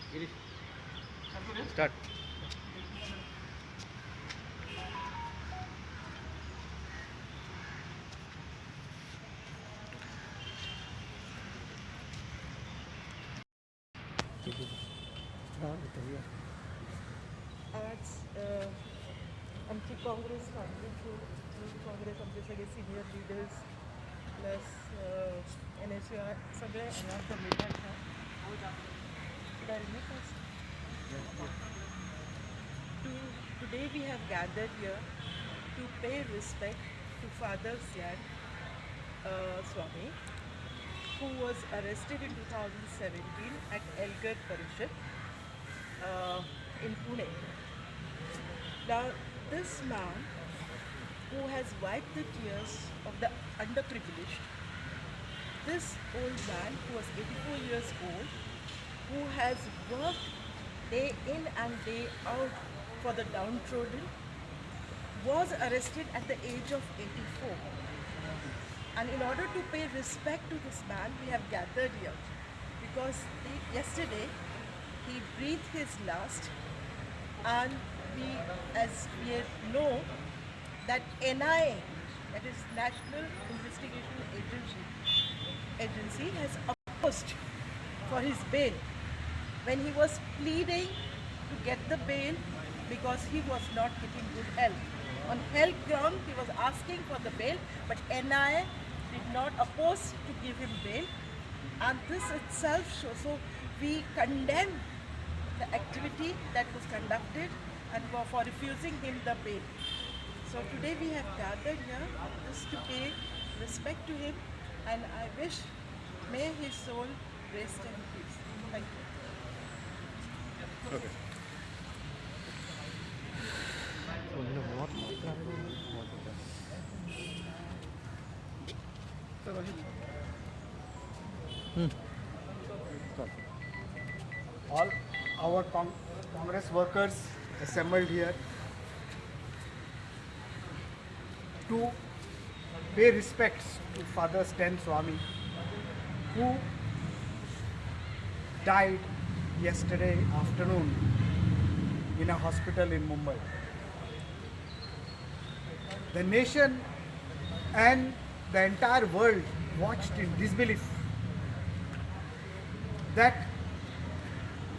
Start. आज आमची काँग्रेस फाटली काँग्रेस आमचे सगळे सिनियर लिडर्स प्लस NSUI सगळे हांगा कमिटेड आसा. Today we have gathered here to pay respect to Father Syan Swami, who was arrested in 2017 at Elgar Parishad in Pune. Now, this man who has wiped the tears of the underprivileged, this old man who was 84 years old, who has worked day in and day out for the downtrodden, was arrested at the age of 84. And in order to pay respect to this man, we have gathered here because yesterday he breathed his last, and as we know, that NIA, that is National Investigation Agency, has opposed for his bail when he was pleading to get the bail because he was not keeping good health. On health ground, he was asking for the bail, but NIA did not oppose to give him bail, and this itself shows. So we condemn the activity that was conducted and for refusing him the bail. So today we have gathered here just to pay respect to him, and I wish may his soul rest in peace. Thank you. Okay. All our Congress workers assembled here to pay respects to Father Stan Swami, who died yesterday afternoon in a hospital in Mumbai. The nation and the entire world watched in disbelief that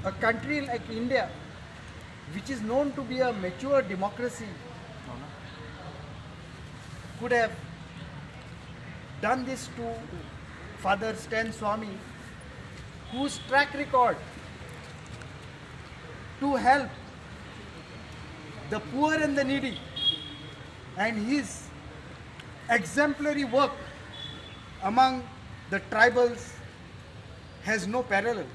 a country like India, which is known to be a mature democracy, could have done this to Father Stan Swami, whose track record to help the poor and the needy and his exemplary work among the tribals has no parallel.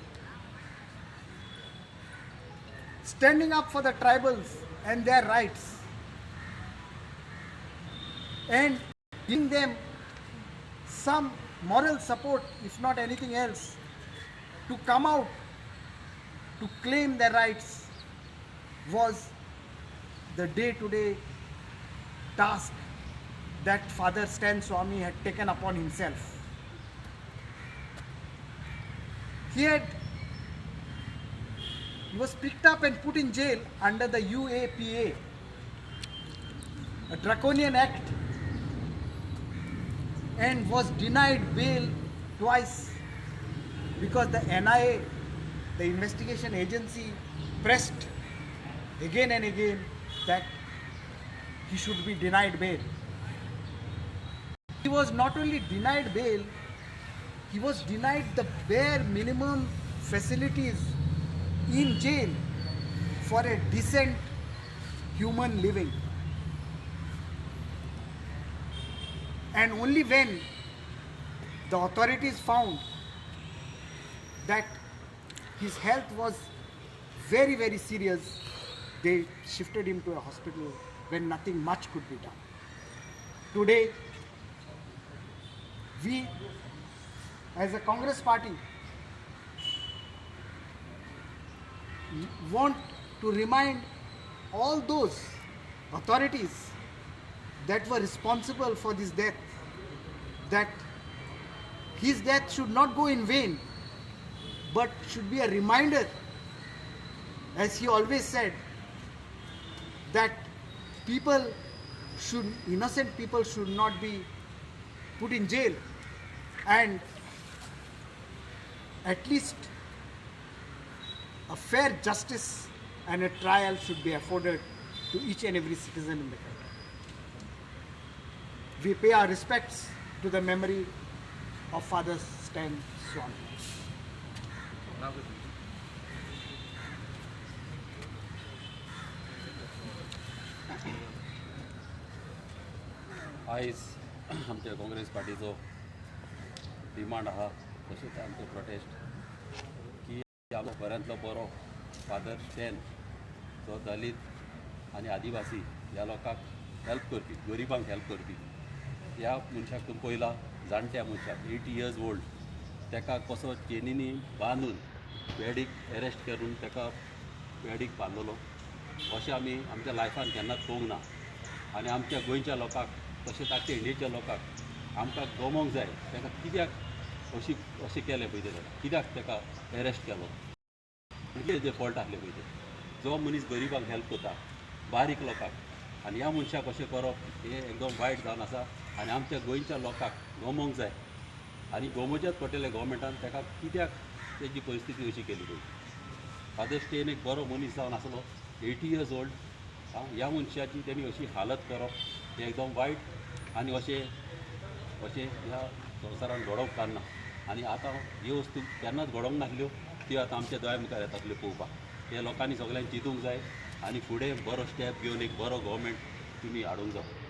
Standing up for the tribals and their rights and giving them some moral support, if not anything else, to come out to claim their rights was the day-to-day task that Father Stan Swami had taken upon himself. He was picked up and put in jail under the UAPA, a draconian act, and was denied bail twice because the NIA, the investigation agency, pressed again and again that he should be denied bail. He was not only denied bail, he was denied the bare minimum facilities in jail for a decent human living. And only when the authorities found that his health was very, very serious, they shifted him to a hospital when nothing much could be done. Today, we as a Congress party want to remind all those authorities that were responsible for this death that his death should not go in vain, but should be a reminder as he always said, that innocent people should not be put in jail, and at least a fair justice and a trial should be afforded to each and every citizen in the country. We pay our respects to the memory of Father Stan Swami. आयज आमच्या Congress पार्टीचो demand आहा तशेंच आमचो prostate की आमचो बऱ्यांतलो बरो father Stan जो दलीत आनी आदिवासी ह्या लोकांक हेल्प करपी, गरिबांक हेल्प करपी, ह्या मनशाक तुमी पयला जाणट्या मनशाक 80 years ओल्ड, ताका कसो चेनीनी बांदून वेडीक अरेस्ट करून ताका वेडीक बांदलेलो अशें आमी आमच्या लायफान केन्नाच पळोवंक ना. आनी आमच्या गोंयच्या लोकांक तशेंच आख्या इंडियेच्या लोकांक आमकां गमोंक जाय ताका कित्याक अशें केलें पळय तें, कित्याक ताका अरेस्ट केलो, कितें फॉल्ट आसलें पळय तें. जो मनीस गरिबांक हेल्प करता, बारीक लोकांक, आनी ह्या मनशाक अशें करप हें एकदम वायट जावन आसा. आनी आमच्या गोंयच्या लोकांक गमोंक जाय आनी गमोवचेच पडटलें गोवोरमेंटान ताका कित्याक तेजी परिस्थिती अशी केली पळय. फादर स्टेन एक बरो मनीस जावन आसलो, 80 years ओल्ड, ह्या मनशाची तेणी अशी हालत करप हें एकदम वायट आनी अशें ह्या संवसारान घडोवंक काडना. आनी आतां ह्यो वस्तू केन्नाच घडोवंक नासल्यो, त्यो आतां आमच्या दोळ्या मुखार येतातल्यो पळोवपाक. हे लोकांनी सगळ्यांनी चिंतूंक जाय आनी फुडें बरो स्टेप घेवन एक बरो गव्हर्मेंट तुमी हाडूंक जाय.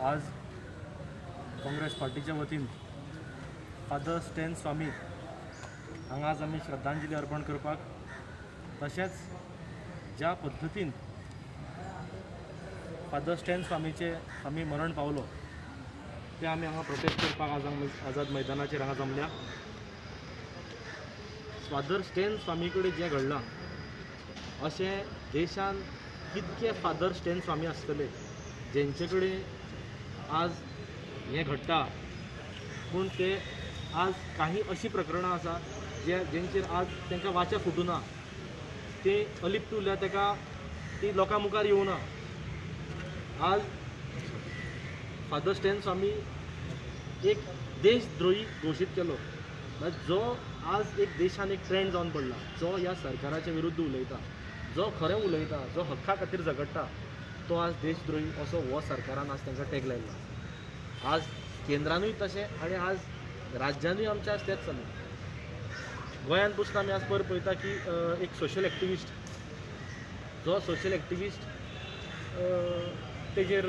आज काँग्रेस पार्टीच्या वतीन फादर स्टॅन स्वामी हांगा आज आमी श्रद्धांजली अर्पण करपाक, तशेंच ज्या पद्दतीन फादर स्टॅन स्वामी मरण पावलो ते आमी हांगा प्रोटेस्ट करपाक आज आझाद मैदानाचेर हांगा जमल्या. फादर स्टॅन स्वामी कडेन जें घडलां अशें देशान कितके फादर स्टॅन स्वामी आसतले जेंचे कडेन आज हें घडटा, पूण ते आज काही अशी प्रकरणां आसा जेंचेर आज तांकां वाचा फुटूना, ते अलिप्त उरल्या, ताका ती लोकां मुखार येवना. आज फादर स्टॅन स्वामी एक देशद्रोही घोशीत केलो, जो आज एक देशान एक ट्रेंड जावन पडला, जो ह्या सरकाराच्या विरुद्ध उलयता, जो खरें उलयता, जो हक्का खातीर झगडटा, तो आज देशद्रोही असो हो सरकारान आज तांकां टॅग लायला. आज केंद्रानूय तशें आनी आज राज्यानूय आमच्या आज तेंच चल्लां. गोंयान पसून आमी आज पळयता की एक सोशल एक्टिविस्ट, जो सोशल एक्टिविस्ट तेजेर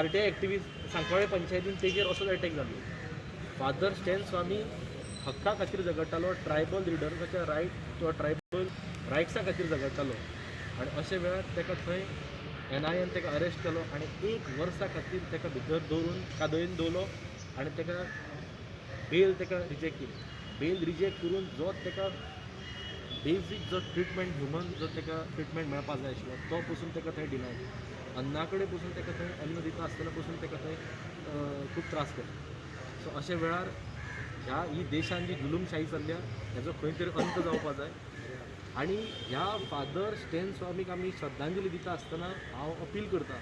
RTI एक्टिविस्ट सांकवाळे पंचायतीन तेजेर असोच अटॅक जालो. फादर स्टॅन स्वामी हक्का खातीर झगडटालो, ट्रायबल लिडर्साच्या रायट किंवा ट्रायबल रायट्सा खातीर झगडटालो, आनी अशे वेळार ताका थंय NIAन ताका अरेस्ट केलो आनी 1 वर्सा खातीर ताका भितर दवरून कादयेन दवरलो आनी ताका बेल ताका रिजेक्ट केली. बेल रिजेक्ट करून जो ताका बेजीक जो ट्रिटमेंट, ह्युमन जो ताका ट्रिटमेंट मेळपाक जाय आशिल्लो तो पसून ताका थंय डिनाय केलो. अन्ना कडेन पसून ताका थंय अन्न दिता आसतना पसून ताका थंय खूब त्रास केलो. सो अशे वेळार ही देशान जी जुलूमशाही चल्ल्या हेजो खंय तरी अंत जावपाक जाय. आनी ह्या फादर स्टॅन स्वामीक आमी श्रद्धांजली दिता आसतना हांव अपील करता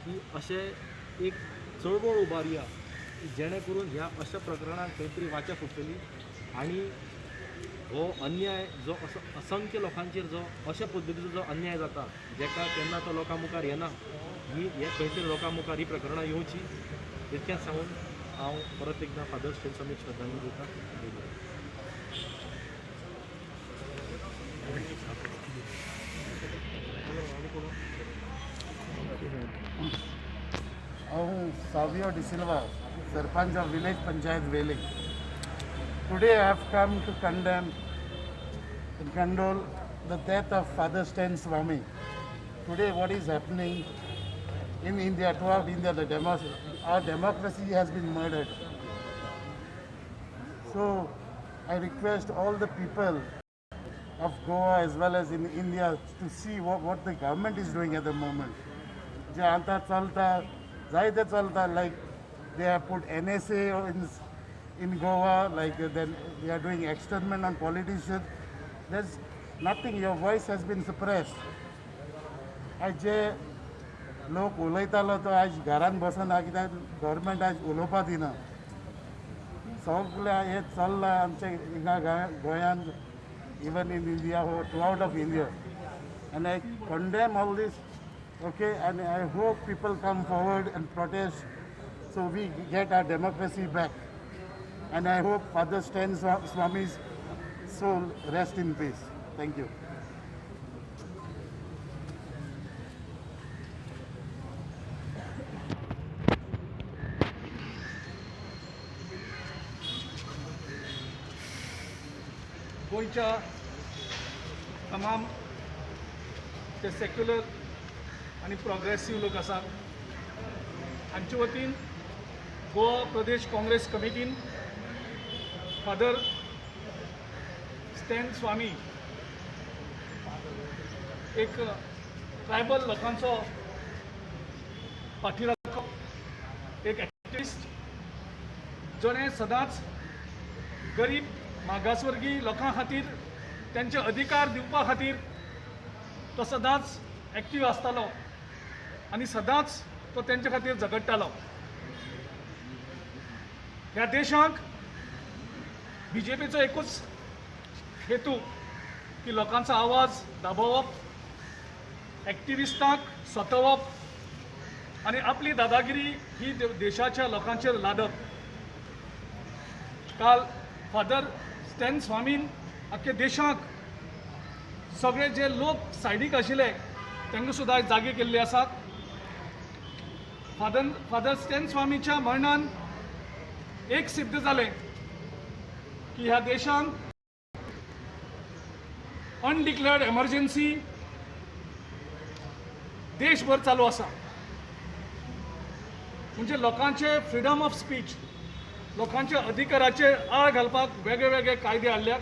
की अशें एक चळवळ उबारया जेणे करून ह्या अशा प्रकरणांक खंय तरी वाचा फुटतली आनी हो अन्याय जो असो असंख्य लोकांचेर जो अशा पद्दतीचो जो अन्याय जाता जेका केन्ना तो लोकां मुखार येना, हे खंय तरी लोकां मुखार ही प्रकरणां येवची, इतकेंच सांगून हांव परत एकदां फादर स्टॅन स्वामीक श्रद्धांजली दिता. Savio De Silva, Sarpanch of Village Panchayat Vele. Today I have come to condemn and condole the death of Father Stan Swami. Today what is happening in India, throughout India, our democracy has been murdered. So I request all the people of Goa as well as in India to see what the government is doing at the moment. जे आतां चलता जायते चलता like they have put NSA in Goa, like then they are doing extermination on politicians. There's nothing, your voice has been suppressed. आज जे लोक उलयतालो तो आज घरान बसना कित्याक गव्हर्मेंट आज उलोवपा दिना सगळें हें चल्लां आमच्या हिंगा गोंयान even in India or throughout of India. And I condemn all this, okay, and I hope people come forward and protest so we get our democracy back. And I hope Father Stan Swami's soul rest in peace. Thank you. गोयच्या तमाम जे secular आणि progressive लोक आसात हांचे वतीन गोवा प्रदेश Congress कमिटीन father Stan स्वामी एक tribal लोकांचो पाठीराखो एक एक्टिविस्ट जोणें सदांच गरीब मागासवर्गीय लोकां खातीर त्यांचे अधिकार दिवपा खातीर तो सदांच एक्टिव्ह आसतालो आनी सदांच तो त्यांचे खातीर झगडटालो. ह्या देशाक BJPचो एकूच हेतू की लोकांचो आवाज दाबोवप, एक्टिविस्टांक सतवप आनी आपली दादागिरी ही देशाच्या लोकांचेर लादप. काल फादर स्टॅन स्वामीन आख्या देशाक सगळे जे लोक सायडीक आशिल्ले तांकां सुद्दां जागे केल्ले आसात. फादर स्टॅन स्वामीच्या मरणान एक सिद्ध जालें की ह्या देशान अनडिक्लेअर्ड एमर्जन्सी देशभर चालू आसा. म्हणजे लोकांचे फ्रीडम ऑफ स्पीच, लोकांच्या अधिकाराचे आळ घालपाक वेगळे वेगळे कायदे हाडल्यात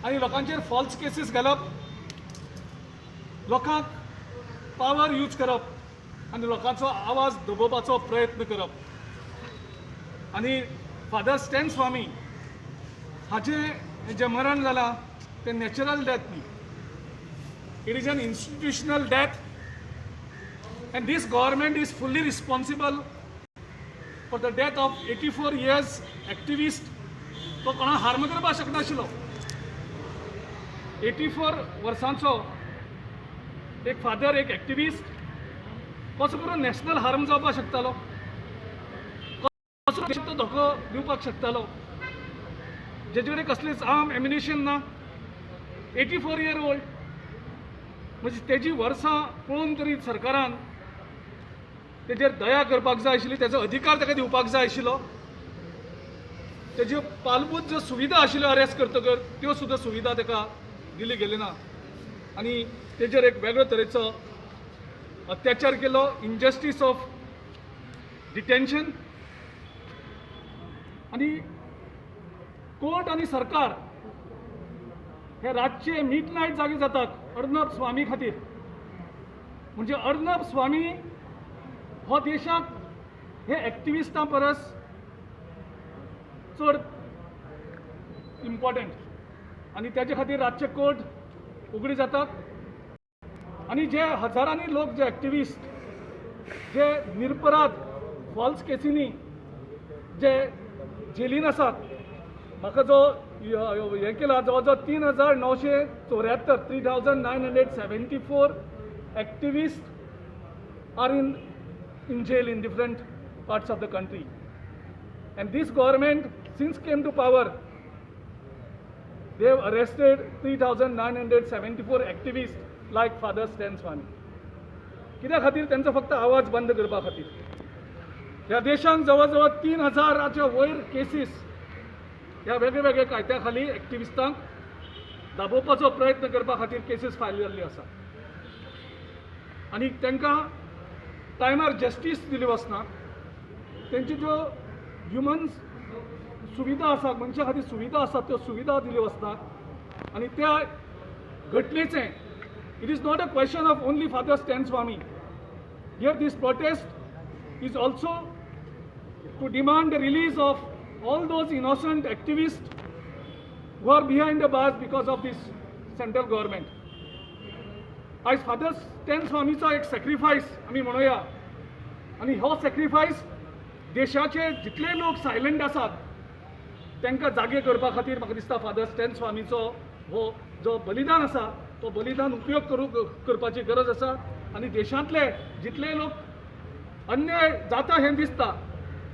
आनी लोकांचेर फॉल्स केसीस घालप, लोकांक पावर यूज करप आनी लोकांचो आवाज दबोवपाचो प्रयत्न करप. आनी फादर स्टॅन स्वामी हाचें जें मरण जालां तें नॅचरल डेथ न्ही, it is an institutional death and this government is fully responsible for the death of 84 years activist. तो कोणा हार्म करपाक शकनाशिल्लो. 84 वर्सांचो एक फादर, एक एक्टिविस्ट कसो करून नॅशनल हार्म जावपाक शकतालो, कसो देशाक धोको दिवपाक शकतालो, जेचे कडेन कसलीच आर्म एम्युनिशन ना. 84 year old, म्हणजे तेजी वर्सां पळोवन तरी सरकारान तेजेर दया करपाक जाय आशिल्ली, तेजो अधिकार ताका दिवपाक जाय आशिल्लो. तेज्यो पालभूत ज्यो सुविधा आशिल्ल्यो अरेस्ट करतकर त्यो सुद्दां सुविधा ताका दिली गेली ना आनी तेजेर एक वेगळ्या तरेचो अत्याचार केलो, इनजस्टीस ऑफ डिटेन्शन. आनी कोर्ट आनी सरकार हे रातचे मिडनायट जागे जातात अर्नब स्वामी खातीर. म्हणजे अर्नब स्वामी हो देशाक हे एक्टिविस्टां परस चड इम्पॉर्टंट आनी तेजे खातीर रातचे कोर्ट उगडी जातात. आनी जे हजारांनी लोक जे एक्टिविस्ट जे निरपराध फॉल्स केसींनी जे जेलीन आसात, म्हाका जो हे केला जवळ जवळ 3974 3974 activists are in jail in different parts of the country. And this government, since came to power, they have arrested 3974 activists like Father Stan Swami. कित्या खातीर? त्यांचा फक्त आवाज बंद करपा खातीर. ह्या देशांत जवळ जवळ 3000च्या वयर केसीस ह्या वेगळे वेगळे कायद्या खाली एक्टिविस्टांक दाबोवपाचो प्रयत्न करपा खातीर केसीस फायल जाल्ल्यो आसा आनी तांकां टायमार जस्टीस दिली वचना. तेंच्यो ज्यो ह्युमन सुविधा आसा, मनशा खातीर सुविधा आसा, त्यो सुविधा दिल्यो वचनात. आनी त्या घटनेचें it is not a question of only father Stan Swamy. Here this protest is also to demand the release of all those innocent activists who are behind the bars because of this central government. आज father Stan स्वामीचो एक sacrifice आमी म्हणूया आनी हो sacrifice देशाचे जितले लोक silent आसात तांकां जागे करपा खातीर म्हाका दिसता फादर स्टॅन स्वामीचो हो जो बलिदान आसा तो बलिदान उपयोग करपाची गरज आसा आनी देशांतले जितले लोक अन्याय जाता हें दिसता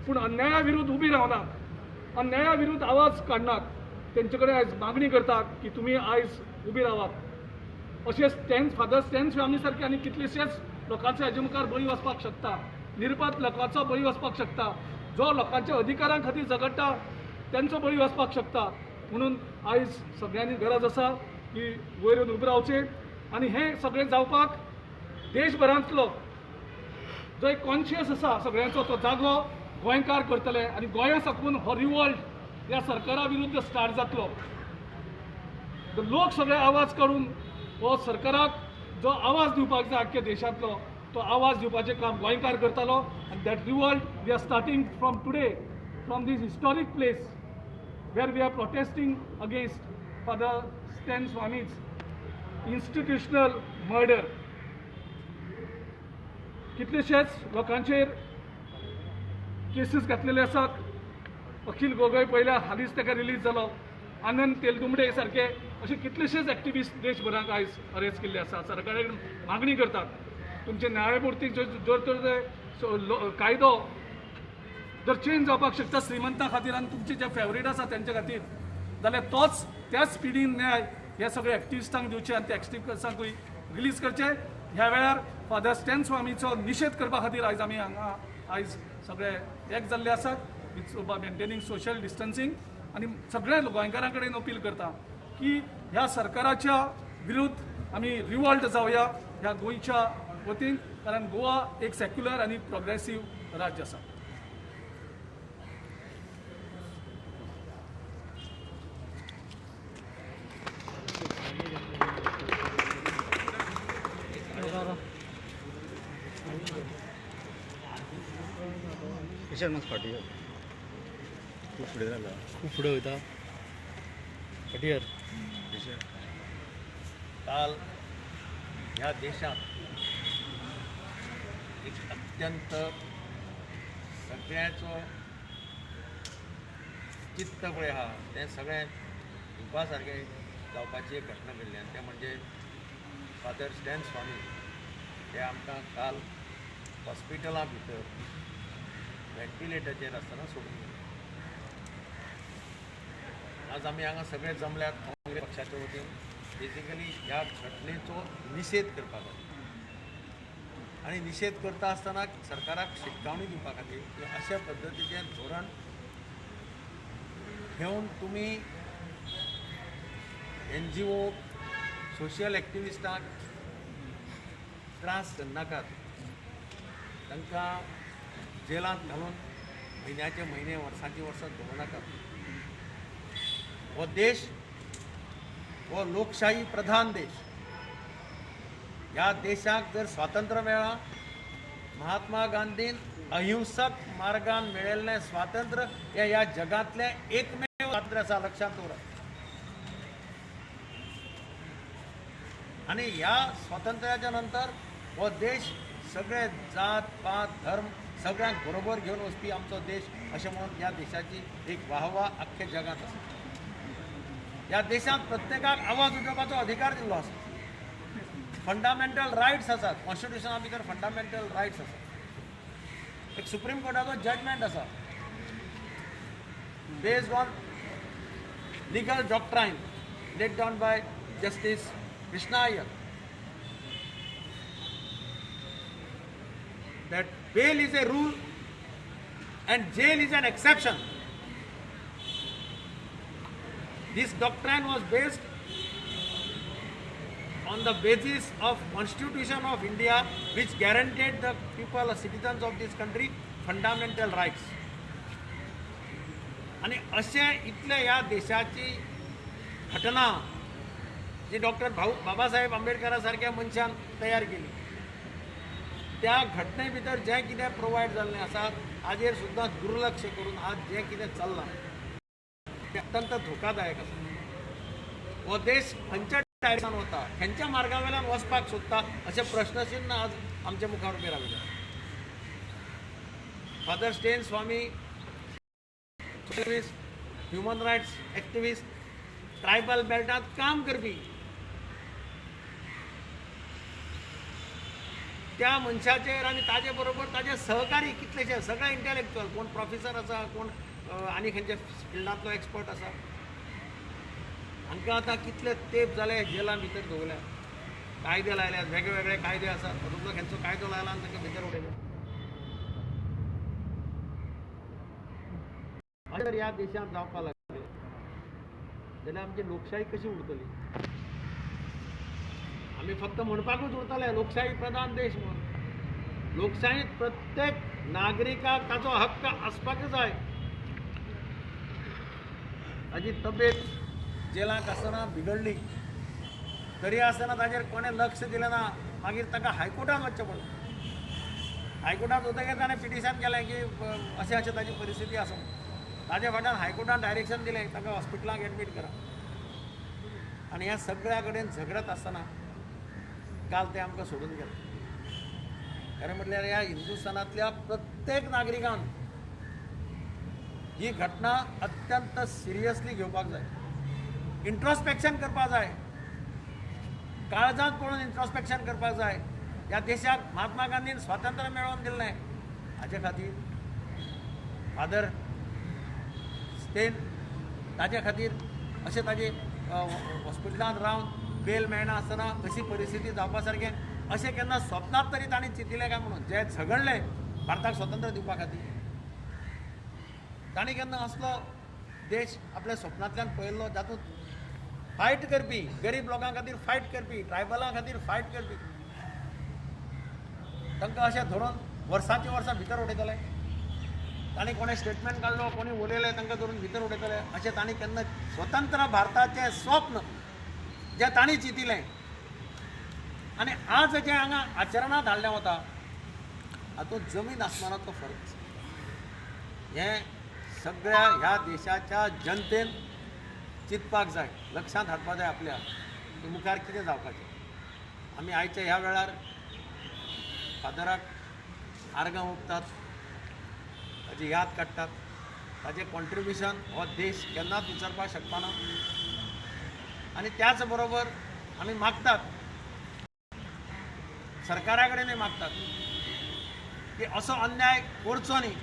पूण अन्याया विरुद्ध उबी रावनात अन्याया विरुद्ध आवाज काडनात तेंचे कडेन आयज मागणी करतात की तुमी आयज उबी रावात अशें फादर स्टॅन स्वामी सारके आनी कितलेशेच लोकांचो हेजे मुखार बळी वचपाक शकता निर्पात लोकांचो बळी वचपाक शकता जो लोकांच्या अधिकारां खातीर झगडटा त्यांचो बळी वचपाक शकता म्हणून आयज सगळ्यांनी गरज आसा की वयर येवन उबे रावचें आनी हें सगळें जावपाक देशभरांतलो जो एक कॉन्शियस आसा सगळ्यांचो तो जागो गोंयकार करतले आनी गोंया साकून हो रिवॉल्ट ह्या सरकारा विरुद्ध स्टार्ट जातलो लोक सगळे आवाज काडून हो सरकाराक जो आवाज दिवपाक जाय आख्ख्या देशांतलो तो आवाज दिवपाचें काम गोंयकार करतालो आनी that revolt we are starting from today from this historic place where we are protesting against Father Stan Swami's institutional murder. कितलेशेच लोकांचेर केसीस घातलेले आसात अखिल गोगोय पयल्या हालींच ताका रिलीज जालो आनंद तेलतुंबडे सारके अशे कितलेशेच एक्टिविस्ट देशभराक आयज अरेस्ट केल्ले आसा सरकारा कडेन मागणी करतात तुमचे न्यायमूर्तीक जर तर कायदो जर चेंज जावपाक शकता श्रीमंतां खातीर आनी तुमचे जे फेवरेट आसा तेंचे खातीर जाल्यार तोच त्याच स्पिडीन न्याय हे सगळे एक्टिविस्टांक दिवचे आनी त्या एक्टिविस्टांकूय रिलीज करचे ह्या वेळार फादर स्टॅन स्वामीचो निशेध करपा खातीर आयज आमी हांगा आयज सगळे एक जाल्ले आसात विथ मेंटेनिंग सोशल डिस्टन्सिंग आनी सगळे गोंयकारां कडेन अपील करता की ह्या सरकाराच्या विरुद्ध आमी रिवॉल्ट जावया ह्या गोंयच्या वतीन कारण गोवा एक सेक्युलर आनी प्रोग्रेसीव राज्य आसा किशन मस्त फाटी खूप पुढे झाला खूप पुढे होता फाटीयर काल ह्या देशात एक अत्यंत सगळ्याचो चित्त पळय आहा तें सगळें दुखा सारकें जावपाची एक घटना घडली आनी तें म्हणजे फादर स्टॅन स्वामी ते आमकां काल हॉस्पिटला भितर व्हेंटिलेटराचेर आसतना सोडून गेले आज आमी हांगा सगळे जमल्यात काँग्रेस पक्षाच्या वतीन बेजिकली ह्या घटनेचो निशेध करपाक आनी निशेध करता आसतना सरकाराक शिटकावणी दिवपा खातीर की अशा पद्दतीचें धोरण घेवन तुमी NGO सोशल एक्टिविस्टांक त्रास करनाकात तांकां जेलांत घालून म्हयन्याचे म्हयने वर्सांची वर्सां दवरनाकात हो देश हो लोकशाही प्रधान देश ह्या देशाक जर स्वातंत्र्य मेळ्ळां महात्मा गांधीन अहिंसक मार्गान मेळिल्लें स्वातंत्र्य हें ह्या जगांतलें एकमेव स्वातंत्र्य आसा लक्षांत दवरात आनी ह्या स्वातंत्र्याच्या नंतर हो देश सगळे जात पात धर्म सगळ्यांक बरोबर घेवन वचपी आमचो देश अशें म्हणून ह्या देशाची एक वाहवा अख्ख्या जगांत आसा ह्या देशांत प्रत्येकाक आवाज उठोवपाचो अधिकार दिल्लो आसा फंडामेंटल रायट्स आसात कॉन्स्टिट्युशना भितर फंडामेंटल रायट्स आसात एक सुप्रीम कोर्टाचो जजमेंट आसा based on legal doctrine laid down by justice Krishna Iyer that bail is a rule and jail is an exception. This doctrine was based on the basis of Constitution of India which guaranteed the people, citizens of this country fundamental rights. आणि अशे इतले ह्या देशाची घटना जी doctor Babasaheb आंबेडकरा सारख्या मनशान तयार केली त्या घटने भितर जें कितें प्रोवायड जाल्लें आसा हाजेर सुद्दां दुर्लक्ष करून आज जें कितें चल्लां तें अत्यंत धोकादायक आसा. हो देश खंयच्या डायरेक्शन वता, खंयच्या मार्गा वयल्यान वचपाक सोदता अशें प्रश्नचिन्ह आज आमच्या मुखार उबें राविल्लें. फादर स्टेन स्वामी ह्युमन रायट्स एक्टिविस्ट, ट्रायबल बेल्टांत काम करपी त्या मनशाचेर आनी ताजे बरोबर ताजे सहकारी कितलेशे सगळे इंटेलेक्च्युअल, कोण प्रोफेसर आसा, कोण आनी खंयच्या फिल्डांतलो एक्सपर्ट आसा, हांकां आतां कितले तेंप जाले जेलां भितर दवरल्या. कायदे लायल्यात, वेगळे वेगळे कायदे आसात, तातूंतलो खंयचो कायदो लायला आनी तांकां भितर उडयले. जर ह्या देशांत जावपाक लागले जाल्यार आमची लोकशाही कशी उरतली? आमी फक्त म्हणपाकूच उरतले लोकशाही प्रधान देश म्हणून. लोकशाहीत प्रत्येक नागरिकाक ताचो हक्क आसपाक जाय. ताची तब्येत जेलांत आसतना बिगडली तरी आसतना ताचेर कोणें लक्ष दिलें ना. मागीर ताका हायकोर्टांत वचचें पडलें. हायकोर्टांत वतकीर ताणें पिटिशन केलें की अशें अशें ताची परिस्थिती आसा. ताजे फाटल्यान हायकोर्टान डायरेक्शन दिलें ताका हॉस्पिटलांत एडमीट करा. आनी ह्या सगळ्या कडेन झगडत आसतना काल ते आमकां सोडून गेले. खरें म्हटल्यार ह्या हिंदुस्थानांतल्या प्रत्येक नागरिकान ही घटना अत्यंत सिरियसली घेवपाक जाय. इंट्रोस्पेक्शन करपाक जाय. काळजांत पळोवन इंट्रोस्पेक्शन करपाक जाय. ह्या देशाक महात्मा गांधीन स्वातंत्र्य मेळोवन दिल्लें हाचे खातीर फादर स्टेन ताजे खातीर अशें ताजे हॉस्पिटलांत रावन बेल मेळना आसतना अशी परिस्थिती जावपा सारकें अशें केन्ना स्वप्नांत तरी तांणी चिंतिल्लें काय म्हणून. जे झगडले भारताक स्वतंत्र दिवपा खातीर तांणी केन्ना असलो देश आपल्या स्वप्नांतल्यान पळयल्लो जातूंत फायट करपी, गरीब लोकां खातीर फायट करपी, ट्रायबलां खातीर फायट करपी तांकां अशें धरून वर्सांची वर्सां भितर उडयतले. तांणी कोणें स्टेटमेंट काडलो, कोणी उलयलें तांकां धरून भितर उडयतले अशें तांणी केन्ना स्वतंत्र भारताचें स्वप्न जें तांणी चिंतिल्लें आनी आज जें हांगा आचरणांत हाडलें वता हातूंत जमीन आसमानाचो फरक आसा. हें सगळ्या ह्या देशाच्या जनतेन चिंतपाक जाय, लक्षांत हाडपाक जाय आपल्या की मुखार कितें जावपाचें. आमी आयच्या ह्या वेळार फादराक आर्गां ओंपतात, ताची याद काडटात. ताजें कॉन्ट्रिब्युशन हो देश केन्नाच विसरपाक शकपाना. आनी त्याच बरोबर आमी मागतात, सरकारा कडेनूय मागतात की असो अन्याय करचो न्ही.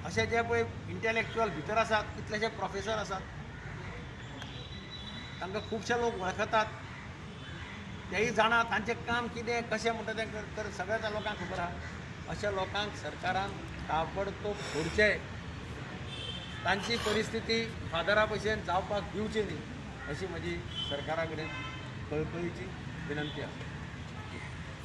अशे जे पळय इंटेलेक्च्युअल भितर आसात, कितलेशे प्रोफेसर आसात, तांकां खुबशे लोक वळखतात, तेय जाणा तांचें काम कितें कशें म्हणटा तें तर सगळ्या लोकांक खबर आहा. अशा लोकांक सरकारान ताबडतोब सोडचें. तांची परिस्थिती फादरा भशेन जावपाक दिवची न्ही अशी म्हजी सरकारा कडेन कळकळीची विनंती आसा.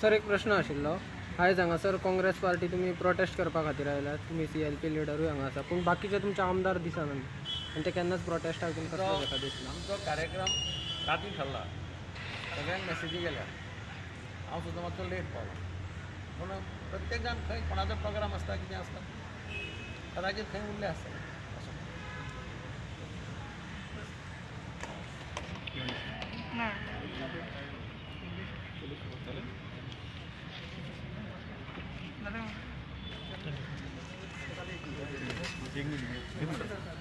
सर एक प्रश्न आशिल्लो. आयज हांगासर काँग्रेस पार्टी तुमी प्रोटेस्ट करपा खातीर आयल्यात, तुमी CLP लिडरूय हांगा आसा, पूण बाकीचे तुमचे आमदार दिसना आनी ते केन्नाच प्रोटेस्टाक बीन कसलो ताका दिसना. आमचो कार्यक्रम राती थारला, सगळ्यांक मेसेजी गेल्या, हांव सुद्दां मातसो लेट पावलो. पूण प्रत्येक जाण खंय कोणाचो प्रोग्राम आसता, कितें आसता कदाचीत खंय उरले आसता. एक मिनिट